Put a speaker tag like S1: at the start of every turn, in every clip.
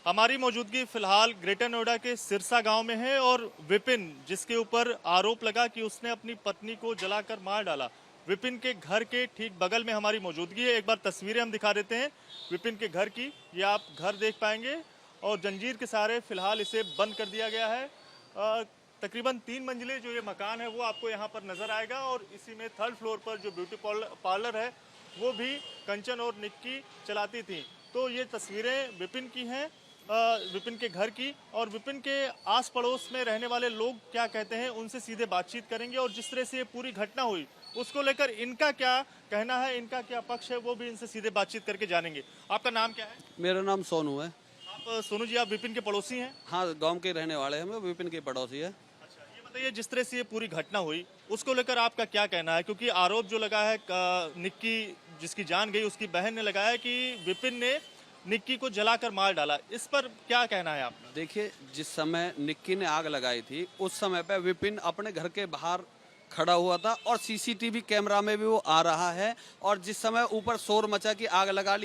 S1: हमारी मौजूदगी फिलहाल ग्रेटर नोएडा के सिरसा गांव में है और विपिन, जिसके ऊपर आरोप लगा कि उसने अपनी पत्नी को जलाकर मार डाला, विपिन के घर के ठीक बगल में हमारी मौजूदगी है। एक बार तस्वीरें हम दिखा देते हैं विपिन के घर की। ये आप घर देख पाएंगे और जंजीर के सहारे फिलहाल इसे बंद कर दिया गया है। तकरीबन 3 मंजिले जो ये मकान है वो आपको यहाँ पर नजर आएगा और इसी में 3rd फ्लोर पर जो ब्यूटी पार्लर है वो भी कंचन और निक्की चलाती थी। तो ये तस्वीरें विपिन की हैं, विपिन के घर की, और विपिन के आस पड़ोस में रहने वाले लोग क्या कहते हैं उनसे सीधे बातचीत करेंगे और जिस तरह से ये पूरी घटना हुई उसको लेकर इनका क्या कहना है, इनका क्या पक्ष है, वो भी इनसे सीधे बातचीत करके जानेंगे। आपका नाम क्या है?
S2: मेरा नाम सोनू है।
S1: आप सोनू जी, आप विपिन के पड़ोसी हैं?
S2: हाँ, गांव के रहने वाले हैं, विपिन के पड़ोसी है।
S1: अच्छा, ये बताइए जिस तरह से ये पूरी घटना हुई उसको लेकर आपका क्या कहना है? क्योंकि आरोप जो लगा है निक्की जिसकी जान गई उसकी बहन ने लगाया है कि विपिन ने निक्की को जलाकर मार डाला। इस पर क्या कहना है आपका?
S2: देखिए, जिस समय निक्की ने आग लगाई थी उस समय पे विपिन अपने घर के बाहर खड़ा हुआ था और सीसीटीवी कैमरा में भी वो आ रहा है। और जिस समय ऊपर शोर मचा कि आग लगा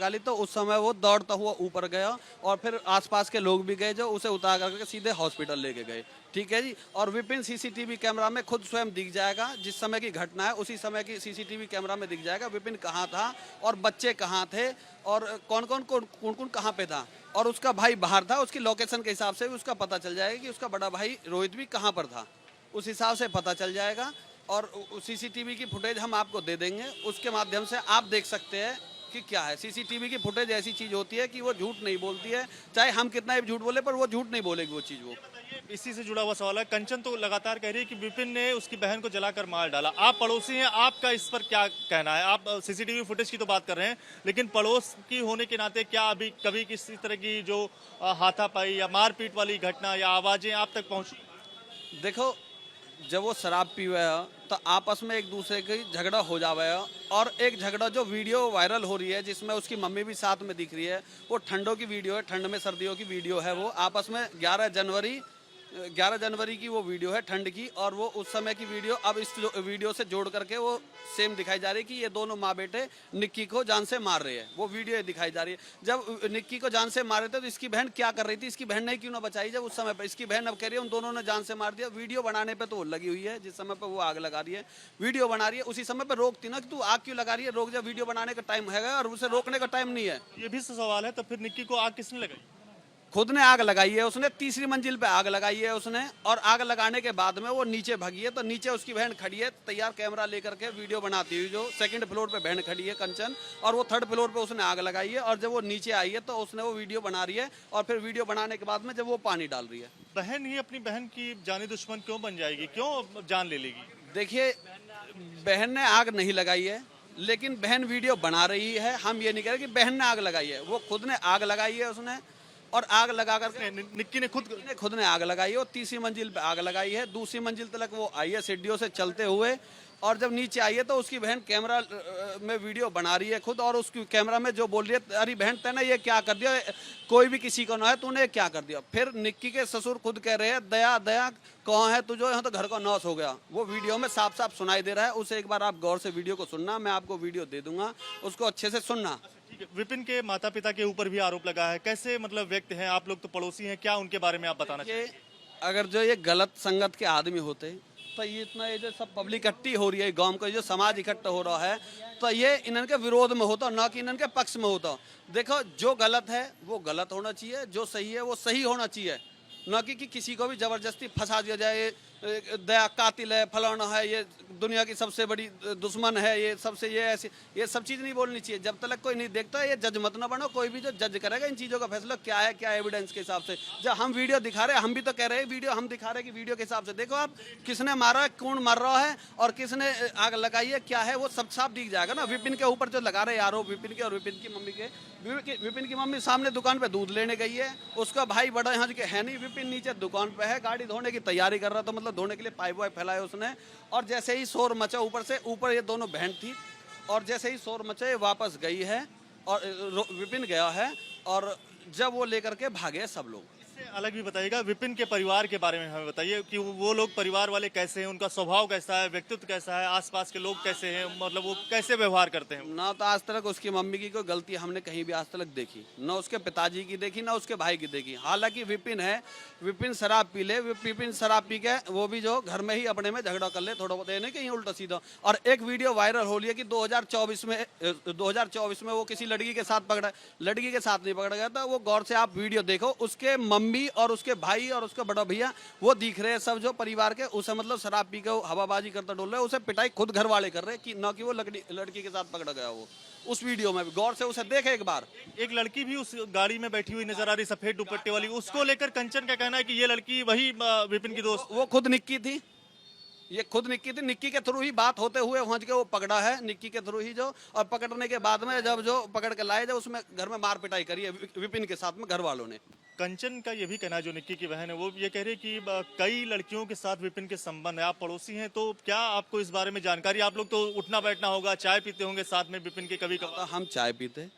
S2: ली, तो उस समय वो दौड़ता हुआ ऊपर गया और फिर आसपास के लोग भी गए जो उसे उतार करके सीधे हॉस्पिटल लेके गए। ठीक है जी। और विपिन सीसीटीवी कैमरा में खुद स्वयं दिख जाएगा, जिस समय की घटना है उसी समय की सीसीटीवी कैमरा में दिख जाएगा विपिन कहाँ था और बच्चे कहाँ थे और कौन कौन कहाँ पे था। और उसका भाई बाहर था, उसकी लोकेशन के हिसाब से भी उसका पता चल जाएगा कि उसका बड़ा भाई रोहित भी कहाँ पर था, उस हिसाब से पता चल जाएगा। और सीसीटीवी की फुटेज हम आपको दे देंगे, उसके माध्यम से आप देख सकते हैं कि क्या है। सीसीटीवी की फुटेज ऐसी चीज होती है कि वो झूठ नहीं बोलती है, चाहे हम कितना भी झूठ बोले पर वो झूठ नहीं बोलेगी वो चीज। वो
S1: इसी से जुड़ा हुआ सवाल है, कंचन तो लगातार कह रही है कि विपिन ने उसकी बहन को जलाकर मार डाला। आप पड़ोसी हैं, आपका इस पर क्या कहना है? आप सीसीटीवी फुटेज की तो बात कर रहे हैं, लेकिन पड़ोस की होने के नाते क्या अभी कभी किसी तरह की जो हाथापाई या मारपीट वाली घटना या आवाजें आप तक पहुंची?
S2: देखो, जब वो शराब पीवे है तो आपस में एक दूसरे की झगड़ा हो जावे है। और एक झगड़ा जो वीडियो वायरल हो रही है जिसमें उसकी मम्मी भी साथ में दिख रही है, वो ठंडों की वीडियो है, ठंड में सर्दियों की वीडियो है। वो आपस में 11 जनवरी की वो वीडियो है ठंड की, और वो उस समय की वीडियो अब इस वीडियो से जोड़ करके वो सेम दिखाई जा रही है कि ये दोनों माँ बेटे निक्की को जान से मार रहे हैं। वो वीडियो दिखाई जा रही है। जब निक्की को जान से मार रहे थे तो इसकी बहन क्या कर रही थी? इसकी बहन ने क्यों ना बचाई जब उस समय पर? इसकी बहन अब कह रही है उन दोनों ने जान से मार दिया। वीडियो बनाने पर तो वो लगी हुई है, जिस समय पर वो आग लगा रही है वीडियो बना रही है उसी समय पर रोकती ना कि तू आग क्यों लगा रही है, रोक जा, वीडियो बनाने का टाइम है और उसे रोकने का टाइम नहीं है।
S1: ये भी सवाल है, तो फिर निक्की को आग किसने लगाई?
S2: खुद ने आग लगाई है उसने, 3री मंजिल पे आग लगाई है उसने। और आग लगाने के बाद में वो नीचे भागी है, तो नीचे उसकी बहन खड़ी है तैयार कैमरा लेकर के वीडियो बनाती हुई, जो 2nd फ्लोर पे बहन खड़ी है कंचन, और वो 3rd फ्लोर पे उसने आग लगाई है। और जब वो नीचे आई है तो उसने वो वीडियो बना रही है और फिर वीडियो बनाने के बाद में जब वो पानी डाल रही है।
S1: बहन ही अपनी बहन की जानी दुश्मन क्यों बन जाएगी? क्यों जान ले लेगी?
S2: देखिए, बहन ने आग नहीं लगाई है, लेकिन बहन वीडियो बना रही है। हम ये नहीं कह रहे कि बहन ने आग लगाई है, वो खुद ने आग लगाई है उसने। और आग लगा करके
S1: निक्की ने खुद
S2: ने आग लगाई है और 3री मंजिल पे आग लगाई है। 2री मंजिल तक वो आई है सीढ़ियों से चलते हुए, और जब नीचे आई है तो उसकी बहन कैमरा में वीडियो बना रही है खुद, और उसकी कैमरा में जो बोल रही है, अरे बहन तूने ये क्या कर दिया, कोई भी किसी को ना है, तूने क्या कर दिया। फिर निक्की के ससुर खुद कह रहे हैं दया दया कहाँ है तुझे, यहाँ तो घर का नाश हो गया। वो वीडियो में साफ साफ सुनाई दे रहा है। उसे एक बार आप गौर से वीडियो को सुनना, मैं आपको वीडियो दे दूंगा, उसको अच्छे से सुनना।
S1: विपिन के माता पिता के ऊपर भी आरोप लगा है, कैसे मतलब व्यक्ति हैं आप लोग, तो पड़ोसी हैं, क्या उनके बारे में आप बताना चाहिए?
S2: अगर जो ये गलत संगत के आदमी होते तो ये इतना ये जो सब पब्लिक इकट्ठी हो रही है गांव का, जो समाज इकट्ठा हो रहा है, तो ये इनके विरोध में होता, ना कि इनके पक्ष में होता। देखो, जो गलत है वो गलत होना चाहिए, जो सही है वो सही होना चाहिए, ना कि किसी को भी जबरदस्ती फंसा दिया जाए। दया कातिल है, फलाना है, ये दुनिया की सबसे बड़ी दुश्मन है, ये सबसे ये ऐसी ये सब चीज़ नहीं बोलनी चाहिए। जब तक कोई नहीं देखता, ये जज मत ना बनो। कोई भी जो जज करेगा इन चीज़ों का फैसला क्या है, क्या एविडेंस के हिसाब से। जब हम वीडियो दिखा रहे हैं, हम भी तो कह रहे हैं वीडियो हम दिखा रहे हैं कि वीडियो के हिसाब से देखो आप किसने मारा है, कौन मार रहा है और किसने आग लगाई है, क्या है, वो सब साफ दिख जाएगा ना। विपिन के ऊपर जो लगा रहे आरोप विपिन के और विपिन की मम्मी के, विपिन की मम्मी सामने दुकान पे दूध लेने गई है, उसका भाई बड़ा यहाँ के है नहीं, विपिन नीचे दुकान पे है, गाड़ी धोने की तैयारी कर रहा था, मतलब धोने के लिए पाइप वाइप फैलाए उसने। और जैसे ही शोर मचा ऊपर ये दोनों बहन थी, और जैसे ही शोर मचा ये वापस गई है और विपिन गया है, और जब वो लेकर के भागे सब लोग।
S1: अलग भी बताइएगा, विपिन के परिवार के बारे में हमें बताइए कि वो लोग परिवार वाले कैसे हैं, उनका स्वभाव कैसा है, व्यक्तित्व कैसा है, आसपास के लोग कैसे हैं, मतलब वो कैसे व्यवहार करते हैं।
S2: ना तो आज तक उसकी मम्मी की कोई गलती हमने कहीं भी आज तक देखी, ना उसके पिताजी की देखी, ना उसके भाई की देखी। हालांकि विपिन है, विपिन शराब पी ले, विपिन शराब पी के वो भी जो घर में ही अपने में झगड़ा कर ले थोड़ा बहुत, नहीं कहीं उल्टा सीधा। और एक वीडियो वायरल हो रही है कि 2024 में वो किसी लड़की के साथ पकड़ा, लड़की के साथ नहीं पकड़ा गया था। वो गौर से आप वीडियो देखो, उसके मम्मी और उसके भाई और उसका बड़ा भैया वो दिख रहे हैं सब जो परिवार के, उसे मतलब शराब पी के हवाबाजी करता डोल रहे हैं, उसे पिटाई खुद घर वाले कर रहे हैं कि ना कि वो लड़की के साथ पकड़ा गया। वो उस वीडियो में भी गौर से उसे देखे एक बार।
S1: एक लड़की भी उस गाड़ी में बैठी हुई नजर आ रही, सफेद दुपट्टे वाली, उसको लेकर कंचन का कहना है कि ये लड़की वही विपिन की दोस्त।
S2: वो खुद निक्की थी, ये खुद निक्की थी, निक्की के थ्रू ही बात होते हुए वहां के वो पकड़ा है, निक्की के थ्रू ही जो, और पकड़ने के बाद में जब जो पकड़ के लाए, जब उसमें घर में मार पिटाई करी है विपिन के साथ में घर वालों ने।
S1: कंचन का ये भी कहना है, जो निक्की की बहन है, वो ये कह रही है कि कई लड़कियों के साथ विपिन के संबंध है। आप पड़ोसी हैं, तो क्या आपको इस बारे में जानकारी? आप लोग तो उठना बैठना होगा, चाय पीते होंगे साथ में विपिन के कभी कभार।
S2: हम चाय पीते,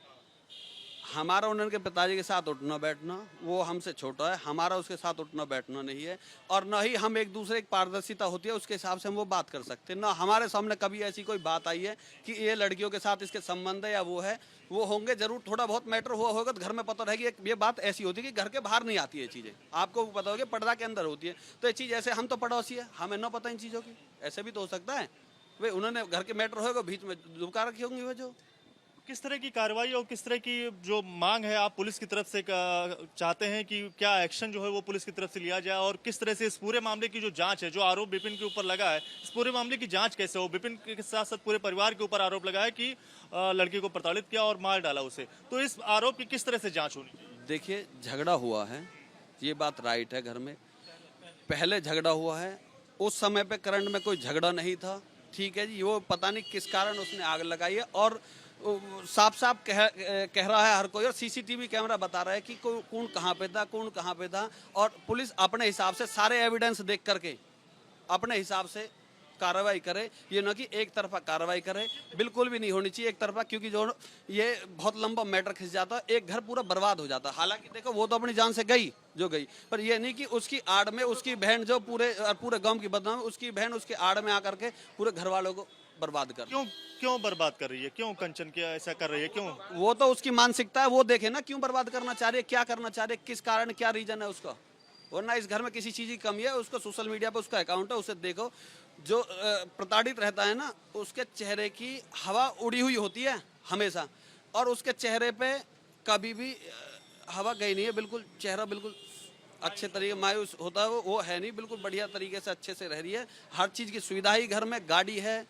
S2: हमारा उनके पिताजी के साथ उठना बैठना, वो हमसे छोटा है, हमारा उसके साथ उठना बैठना नहीं है, और न ही हम एक दूसरे की पारदर्शिता होती है उसके हिसाब से हम वो बात कर सकते हैं। ना हमारे सामने कभी ऐसी कोई बात आई है कि ये लड़कियों के साथ इसके संबंध है या वो है। वो होंगे जरूर, थोड़ा बहुत मैटर हुआ होगा तो घर में पता रहेगी। ये बात ऐसी होती है कि घर के बाहर नहीं आती है चीज़ें, आपको पता होगा पर्दा के अंदर होती है। तो ये चीज़ ऐसे, हम तो पड़ोसी है, हमें ना पता इन चीज़ों की, ऐसे भी तो हो सकता है। वे उन्होंने घर के मैटर होगा बीच में दुबका रखी होंगी वो जो।
S1: किस तरह की कार्रवाई और किस तरह की जो मांग है आप पुलिस की तरफ से चाहते हैं कि क्या एक्शन जो है वो पुलिस की तरफ से लिया जाए, और किस तरह से इस पूरे मामले की जो जांच है, जो आरोप विपिन के ऊपर लगा है, इस पूरे मामले की जांच कैसे हो? विपिन के साथ साथ पूरे परिवार के ऊपर आरोप लगा है कि लड़की को प्रताड़ित किया और मार डाला उसे, तो इस आरोप की किस तरह से जांच होनी चाहिए?
S2: देखिए, झगड़ा हुआ है, ये बात राइट है, घर में पहले झगड़ा हुआ है, उस समय पे करंट में कोई झगड़ा नहीं था, ठीक है जी। वो पता नहीं किस कारण उसने आग लगाई है, और साफ साफ कह रहा है हर कोई, और सीसीटीवी कैमरा बता रहा है कि कौन कहाँ पे था, कौन कहाँ पे था। और पुलिस अपने हिसाब से सारे एविडेंस देख करके अपने हिसाब से कार्रवाई करे, ये ना कि एक तरफा कार्रवाई करे, बिल्कुल भी नहीं होनी चाहिए एक तरफा, क्योंकि जो ये बहुत लंबा मैटर खिंच जाता है, एक घर पूरा बर्बाद हो जाता है। हालांकि देखो वो तो अपनी जान से गई जो गई, पर ये नहीं कि उसकी आड़ में उसकी बहन जो पूरे गांव की बदनाम, उसकी बहन उसके आड़ में आकर के पूरे घर वालों को बर्बाद कर।
S1: क्यों बर्बाद कर रही है? क्यों कंचन क्या ऐसा कर रही है? क्यों?
S2: वो तो उसकी मानसिकता है, वो देखे ना क्यों बर्बाद करना चाह रही है, क्या करना चाह रही है, किस कारण, क्या रीजन है उसका। वरना इस घर में किसी चीज की कमी है, उसको सोशल मीडिया पे उसका अकाउंट है, उसे देखो। जो प्रताड़ित रहता है ना, उसके चेहरे की हवा उड़ी हुई होती है हमेशा, और उसके चेहरे पे कभी भी हवा गई नहीं है, बिल्कुल चेहरा बिल्कुल अच्छे तरीके मायूस होता है, वो है नहीं, बिल्कुल बढ़िया तरीके से अच्छे से रह रही है। हर चीज की सुविधा ही घर में, गाड़ी है,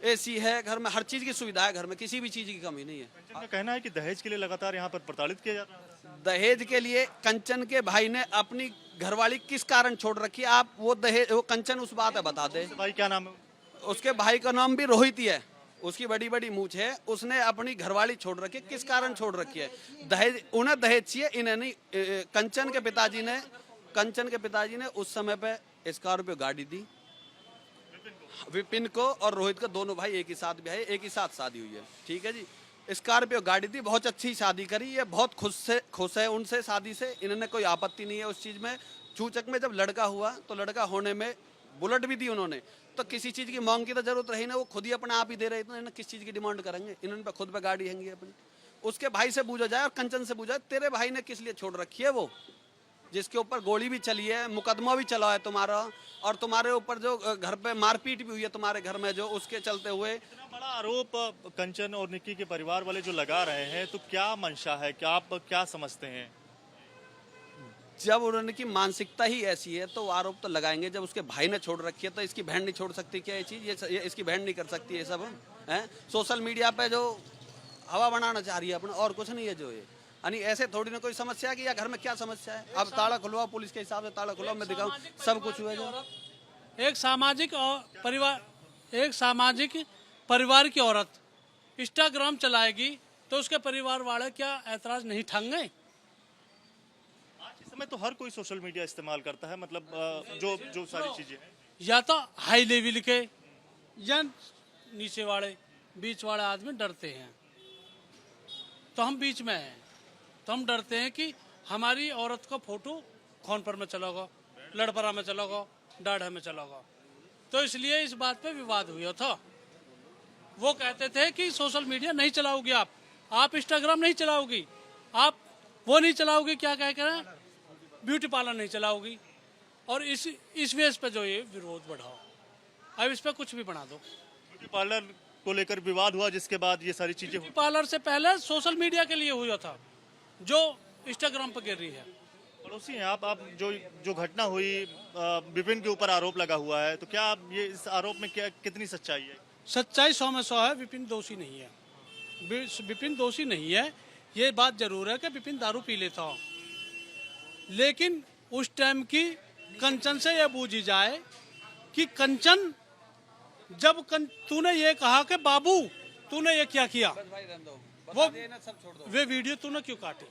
S2: एसी है घर में, हर चीज की सुविधा है घर में, किसी भी चीज की कमी नहीं है।
S1: कंचन का कहना है कि दहेज के लिए लगातार यहाँ पर प्रताड़ित किया जाता है।
S2: दहेज के लिए कंचन के भाई ने अपनी घरवाली किस कारण छोड़ रखी है, आप वो दहेज, वो कंचन उस बात है बता दे।
S1: भाई क्या नाम है?
S2: उसके भाई का नाम भी रोहित ही है, उसकी बड़ी बड़ी मूछ है, उसने अपनी घरवाली छोड़ रखी है, किस कारण छोड़ रखी है? दहेज, उन्हें दहेज चाहिए, इन्हें नहीं। कंचन के पिताजी ने उस समय पे स्कॉर्पियो गाड़ी दी विपिन को, और रोहित को, दोनों भाई एक ही साथ ब्याहे, एक ही साथ शादी हुई है, ठीक है जी। स्कॉर्पियो गाड़ी दी, बहुत अच्छी शादी करी, ये बहुत खुश है उनसे शादी से, इन्होंने कोई आपत्ति नहीं है उस चीज में। चूचक में जब लड़का हुआ तो लड़का होने में बुलेट भी दी उन्होंने, तो किसी चीज की मांग की तो जरूरत रही ना, वो खुद ही अपने आप ही दे रहे, तो इन्होंने किस चीज की डिमांड करेंगे, इन्होंने खुद पे गाड़ी हैंगी अपनी। उसके भाई से पूछा जाए और कंचन से पूछा, तेरे भाई ने किस लिए छोड़ रखी है वो, जिसके ऊपर गोली भी चली है, मुकदमा भी चला है तुम्हारा, और तुम्हारे ऊपर जो घर पे मारपीट भी हुई है तुम्हारे घर में, जो उसके चलते हुए।
S1: इतना बड़ा आरोप कंचन और निक्की के परिवार वाले जो लगा रहे हैं, तो क्या मंशा है, क्या आप क्या समझते हैं?
S2: जब उन्होंने मानसिकता ही ऐसी है तो आरोप तो लगाएंगे। जब उसके भाई ने छोड़ रखी है तो इसकी बहन नहीं छोड़ सकती क्या ये चीज? ये इसकी बहन नहीं कर सकती ये सब है? सोशल मीडिया पे जो हवा बनाना चाह रही है अपना, और कुछ नहीं है जो ये, यानी ऐसे थोड़ी ना कोई समस्या है कि या घर में क्या समस्या है। अब ताला खुलवा, पुलिस के हिसाब से ताला खुलवा, मैं दिखाऊं सब कुछ हुआ जो।
S3: एक सामाजिक परिवार की औरत इंस्टाग्राम चलाएगी तो उसके परिवार वाले क्या ऐतराज नहीं ठानेंगे?
S1: आज इस समय तो हर कोई सोशल मीडिया इस्तेमाल करता है, मतलब जो सारी चीजें हैं।
S3: या तो हाई लेवल के या नीचे वाले, बीच वाले आदमी डरते हैं, तो हम बीच में हैं, तो हम डरते हैं कि हमारी औरत का फोटो खौनपुर में चला गया, लड़परा में चला गया, डाढ़ा में चला गया। तो इसलिए इस बात पे विवाद हुआ था। वो कहते थे कि सोशल मीडिया नहीं चलाओगी आप इंस्टाग्राम नहीं चलाओगी, आप वो नहीं चलाओगी, क्या कह कर ब्यूटी पार्लर नहीं चलाओगी। और इस बेस पे जो ये विरोध बढ़ाओ, अब इस पे कुछ भी बना दो।
S1: ब्यूटी पार्लर को लेकर विवाद हुआ, जिसके बाद ये सारी चीजें हुई।
S3: ब्यूटी पार्लर से पहले सोशल मीडिया के लिए हुआ था, जो इंस्टाग्राम पर गिर रही है।
S1: पड़ोसी हैं आप जो घटना हुई, विपिन के ऊपर आरोप लगा हुआ है, तो क्या ये इस आरोप में क्या कितनी सच्चाई है?
S3: सच्चाई 100 में 100 है। विपिन दोषी नहीं है, विपिन दोषी नहीं है। ये बात जरूर है कि विपिन दारू पी लेता हो, लेकिन उस टाइम की कंचन से यह बूझी जाए कि कंचन, जब तूने ये कहा कि बाबू तूने ये क्या किया, वो वे वीडियो तूने क्यों काटे?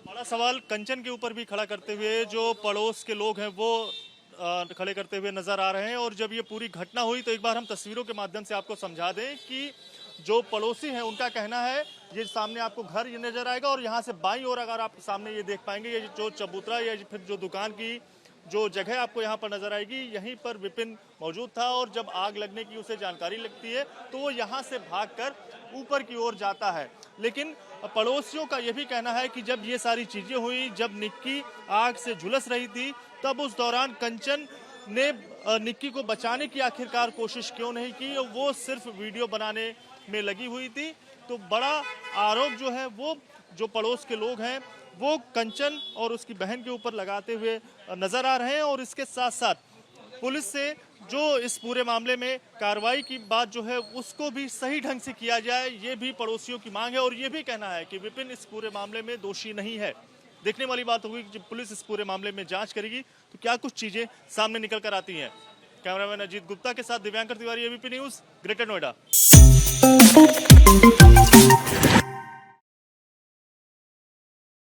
S1: बड़ा सवाल कंचन के ऊपर भी खड़ा करते हुए जो पड़ोस के लोग हैं वो खड़े करते हुए नजर आ रहे हैं। और जब ये पूरी घटना हुई तो एक बार हम तस्वीरों के माध्यम से आपको समझा दें कि जो पड़ोसी हैं उनका कहना है, ये सामने आपको घर ये नजर आएगा और यहाँ से बाईं ओर अगर आप सामने ये देख पाएंगे, ये जो चबूतरा या फिर जो दुकान की जो जगह आपको यहाँ पर नजर आएगी, यहीं पर विपिन मौजूद था। और जब आग लगने की उसे जानकारी लगती है तो वो यहाँ से भागकर ऊपर की ओर जाता है। लेकिन पड़ोसियों का यह भी कहना है कि जब ये सारी चीजें हुई, जब निक्की आग से झुलस रही थी, तब उस दौरान कंचन ने निक्की को बचाने की आखिरकार कोशिश क्यों नहीं की, वो सिर्फ वीडियो बनाने में लगी हुई थी। तो बड़ा आरोप जो है वो जो पड़ोस के लोग हैं वो कंचन और उसकी बहन के ऊपर लगाते हुए नजर आ रहे हैं। और इसके साथ साथ पुलिस से जो इस पूरे मामले में कार्रवाई की बात जो है उसको भी सही ढंग से किया जाए, ये भी पड़ोसियों की मांग है। और ये भी कहना है कि विपिन इस पूरे मामले में दोषी नहीं है। देखने वाली बात होगी कि जब पुलिस इस पूरे मामले में जांच करेगी तो क्या कुछ चीजें सामने निकल कर आती हैं। कैमरामैन अजीत गुप्ता के साथ Divyankar Tiwari, ABP news, greater Noida.